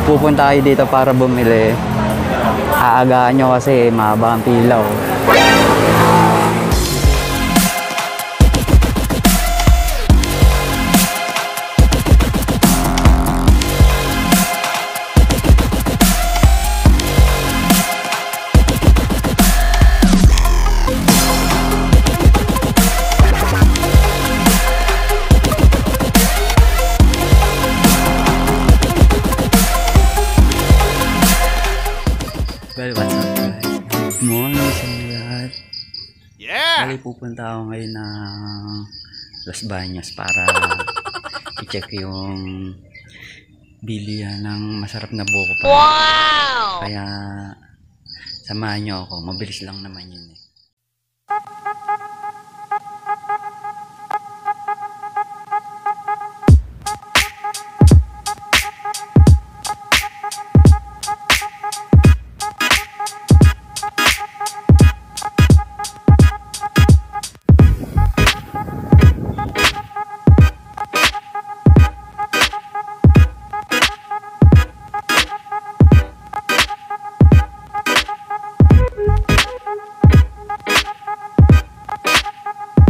pupunta kayo dito para bumili, aagaan nyo kasi mahaba ang pila. Well, what's up guys? Good morning sa inyo lahat. Bali, pupunta ako ngayon ng Los Baños para i-check yung bilihan ng masarap na buko pa. Wow! Kaya samahan nyo ako, mabilis lang naman yun eh.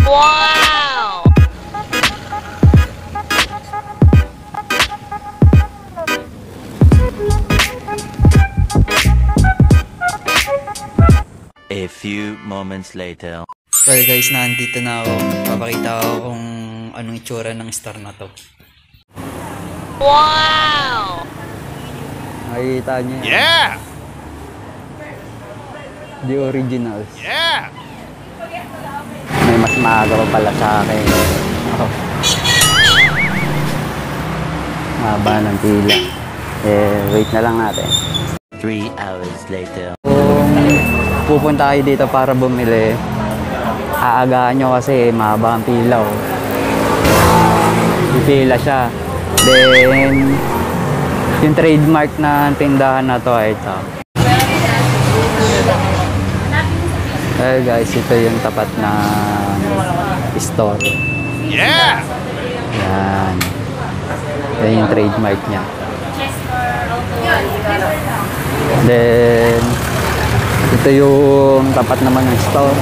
Wow! A few moments later. Well guys, nandito na ako. Papakita ko kung anong itsura ng star na to. Wow! Makikita nyo yan. Yeah! The originals. Yeah! May mas maaga pa pala sa akin. Mahaba ng pila. Wait na lang natin. 3 hours later. Kung pupunta kayo dito para bumili, aagaan nyo kasi mahaba ang pila. Pipila siya. Then, yung trademark na tindahan na to ay ito. Well guys, ito yung tapat na store. Yeah! Yan. Yan yung trademark niya. Then, ito yung tapat naman ng store.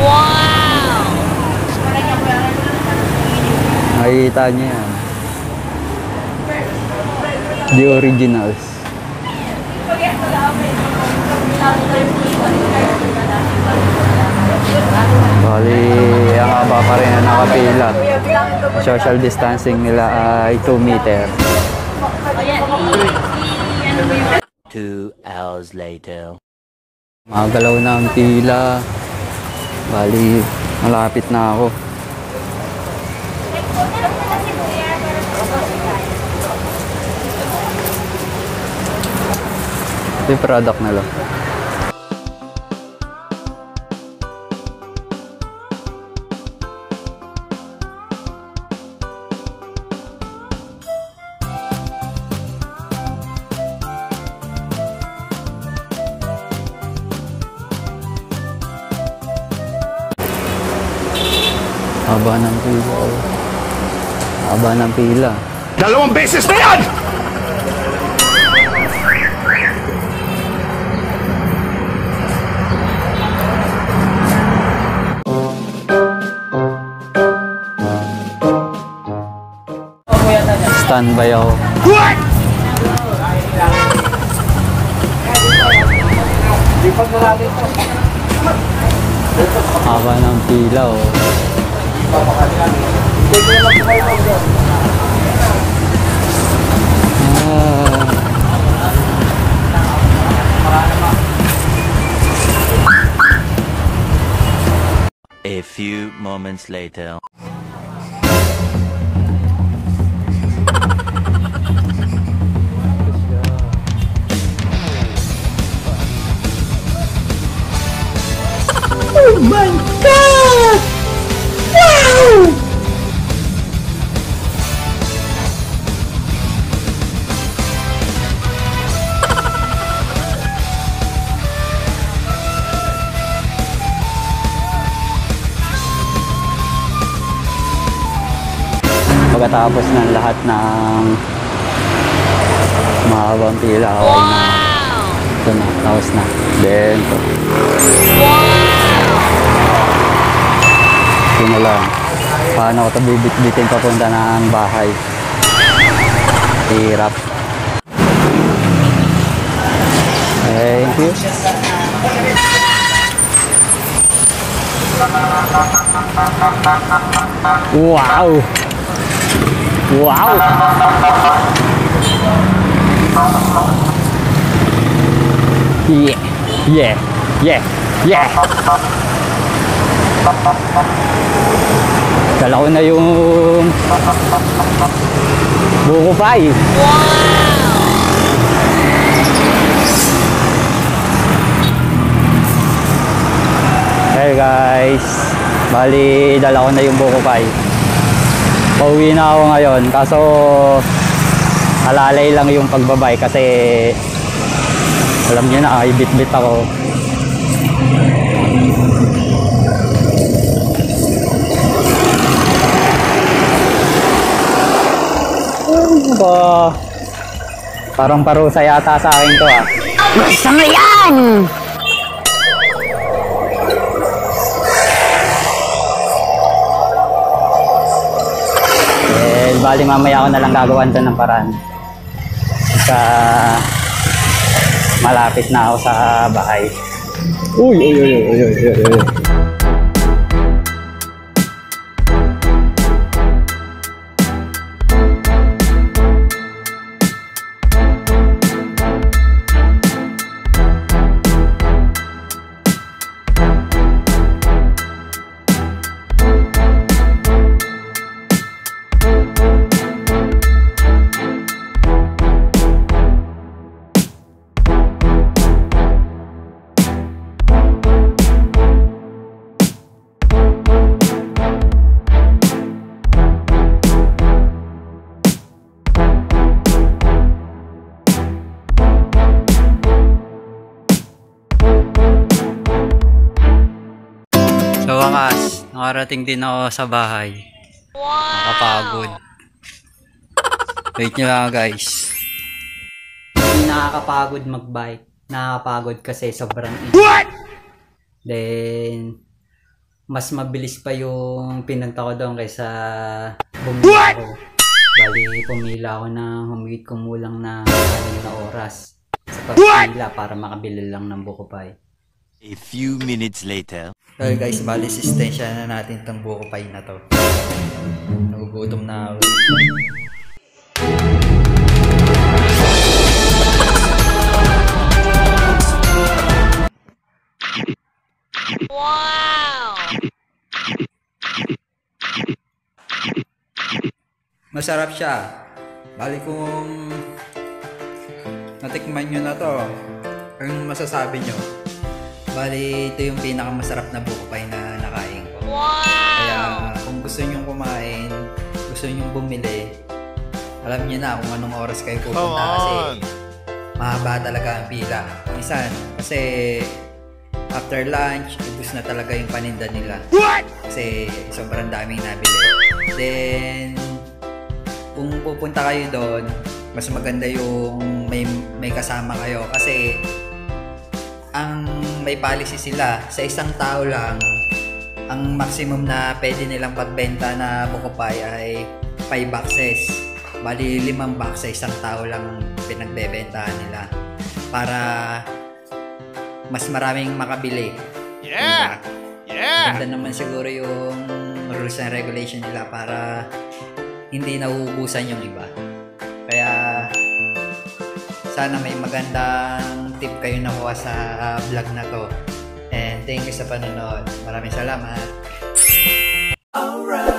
Wow! Makikita niyo yan. The originals. Bali, ang haba pa rin na nakapila. Social distancing nila ay 2 meter. 2 hours later. Magalaw na ang pila. Bali, malapit na ako. Ito yung product na lang. Haba ng pila. Haba ng pila. 2 beses na yan! Standby ako. Haba ng pila oh. A few moments later. Oh my God! Wow! Pagkatapos ng lahat ng ang pila. Okay na. Ito na, tapos na. Then, ito na lang. Paano ko ito bibit-bitin papunta ng bahay? Hirap. Thank you. Wow! Wow! Yeah! Yeah! Yeah! Yeah! Dala ko na yung buko pie. Hey guys, bali dala ko na yung buko pie. Pauwi na ako ngayon, kaso alalay lang yung pagbabay kasi alam niyo na, ibit-bit ako. Parang parusa yata sa akin to ah. Gusto mo yan! Bali mamaya ako na lang gagawan doon ng paraan. Malapit na ako sa bahay. Uy, uy, uy, uy, uy, uy, uy. Sa wakas, nakarating din ako sa bahay. Nakakapagod. Wait nyo lang guys. Hindi nakakapagod magbike. Nakakapagod kasi sobrang init. Then, mas mabilis pa yung pinunta ko doon kaysa bumila ako. Bali, pumila ako ng humigit kumulang na 6 na oras sa pagpila para makabili lang ng buko pie. A few minutes later. So guys, bali sistensya na natin itong buko pie na to. Nagugutom na ako. Wow! Masarap siya. Bali kung natikman nyo na to, anong masasabi nyo? Bali, ito yung pinakamasarap na buko pie na nakain ko. Wow! Kaya kung gusto nyo kumain, gusto nyo bumili, alam nyo na kung anong oras kayo pupunta kasi mahaba talaga ang pila. Minsan, kasi after lunch, ubus na talaga yung paninda nila. Kasi sobrang daming nabili. Then, kung pupunta kayo doon, mas maganda yung may kasama kayo kasi ang may policy sila sa isang tao lang, ang maximum na pwede nilang pagbenta na buko pie ay 5 boxes. Bali 5 box sa isang tao lang pinagbebentahan nila para mas maraming makabili. Yeah! Yeah! Ganda naman siguro yung rules and regulation nila para hindi nauubusan yung iba. Kaya sana may magandang tip kayo nakuha sa vlog na to. And thank you sa panonood. Maraming salamat. Alright.